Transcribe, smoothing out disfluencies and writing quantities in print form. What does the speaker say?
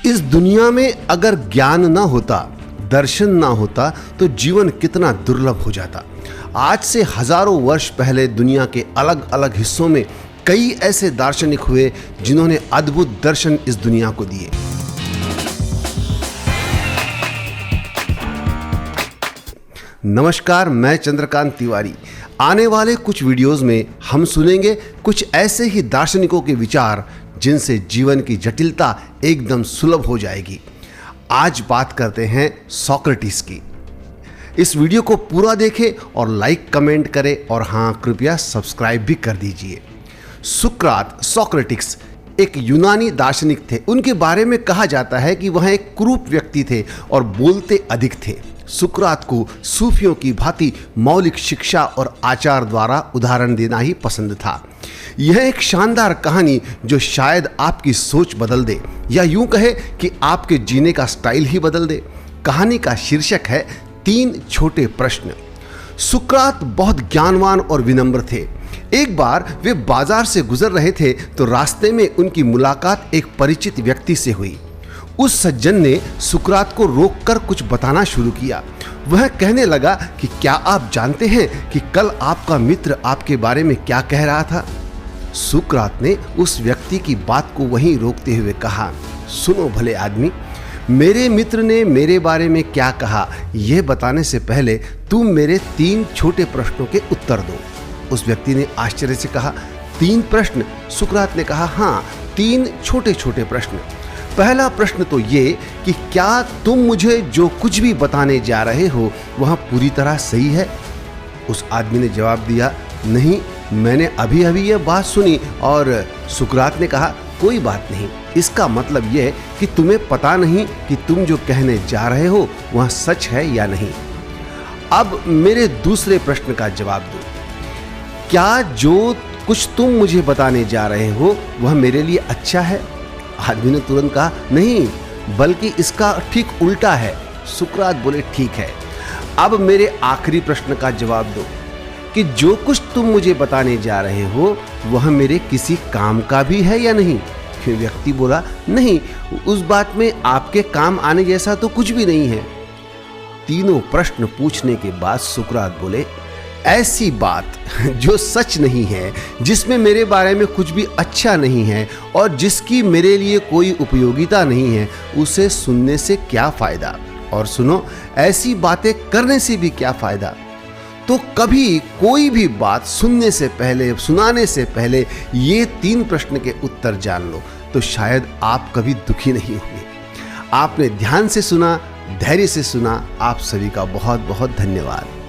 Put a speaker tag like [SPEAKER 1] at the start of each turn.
[SPEAKER 1] इस दुनिया में अगर ज्ञान ना होता, दर्शन ना होता तो जीवन कितना दुर्लभ हो जाता। आज से हजारों वर्ष पहले दुनिया के अलग अलग हिस्सों में कई ऐसे दार्शनिक हुए जिन्होंने अद्भुत दर्शन इस दुनिया को दिए। नमस्कार, मैं चंद्रकांत तिवारी। आने वाले कुछ वीडियोस में हम सुनेंगे कुछ ऐसे ही दार्शनिकों के विचार जिनसे जीवन की जटिलता एकदम सुलभ हो जाएगी। आज बात करते हैं सोक्रेटिस की। इस वीडियो को पूरा देखें और लाइक कमेंट करें और हाँ, कृपया सब्सक्राइब भी कर दीजिए। सोक्रेटिस एक यूनानी दार्शनिक थे। उनके बारे में कहा जाता है कि वह एक कुरूप व्यक्ति थे और बोलते अधिक थे। सुकरात को सूफियों की भांति मौलिक शिक्षा और आचार द्वारा उदाहरण देना ही पसंद था। यह एक शानदार कहानी जो शायद आपकी सोच बदल दे या यूं कहे कि आपके जीने का स्टाइल ही बदल दे। कहानी का शीर्षक है 3 छोटे प्रश्न। सुकरात बहुत ज्ञानवान और विनम्र थे। एक बार वे बाजार से गुजर रहे थे तो रास्ते में उनकी मुलाकात एक परिचित व्यक्ति से हुई। उस सज्जन ने सुकरात को रोककर कुछ बताना शुरू किया। वह कहने लगा कि क्या आप जानते हैं कि कल आपका मित्र आपके बारे में क्या कह रहा था? सुकरात ने उस व्यक्ति की बात को वहीं रोकते हुए कहा, सुनो भले आदमी, मेरे मित्र ने मेरे बारे में क्या कहा यह बताने से पहले तुम मेरे 3 छोटे प्रश्नों के उत्तर दो। उस व्यक्ति ने आश्चर्य से कहा, 3 प्रश्न? सुकरात ने कहा, हाँ, 3 छोटे छोटे प्रश्न। पहला प्रश्न तो ये कि क्या तुम मुझे जो कुछ भी बताने जा रहे हो वह पूरी तरह सही है? उस आदमी ने जवाब दिया, नहीं, मैंने अभी अभी यह बात सुनी। और सुकरात ने कहा, कोई बात नहीं, इसका मतलब यह कि तुम्हें पता नहीं कि तुम जो कहने जा रहे हो वह सच है या नहीं। अब मेरे दूसरे प्रश्न का जवाब दो। क्या जो कुछ तुम मुझे बताने जा रहे हो वह मेरे लिए अच्छा है? आदमी ने तुरंत कहा, नहीं, बल्कि इसका ठीक उल्टा है। सुकरात बोले, ठीक है, अब मेरे आखिरी प्रश्न का जवाब दो कि जो कुछ तुम मुझे बताने जा रहे हो वह मेरे किसी काम का भी है या नहीं? फिर व्यक्ति बोला, नहीं, उस बात में आपके काम आने जैसा तो कुछ भी नहीं है। तीनों प्रश्न पूछने के बाद सुकरात बोले, ऐसी बात जो सच नहीं है, जिसमें मेरे बारे में कुछ भी अच्छा नहीं है और जिसकी मेरे लिए कोई उपयोगिता नहीं है, उसे सुनने से क्या फायदा? और सुनो, ऐसी बातें करने से भी क्या फायदा? तो कभी कोई भी बात सुनने से पहले, सुनाने से पहले ये 3 प्रश्न के उत्तर जान लो, तो शायद आप कभी दुखी नहीं होंगे। आपने ध्यान से सुना, धैर्य से सुना। आप सभी का बहुत बहुत धन्यवाद।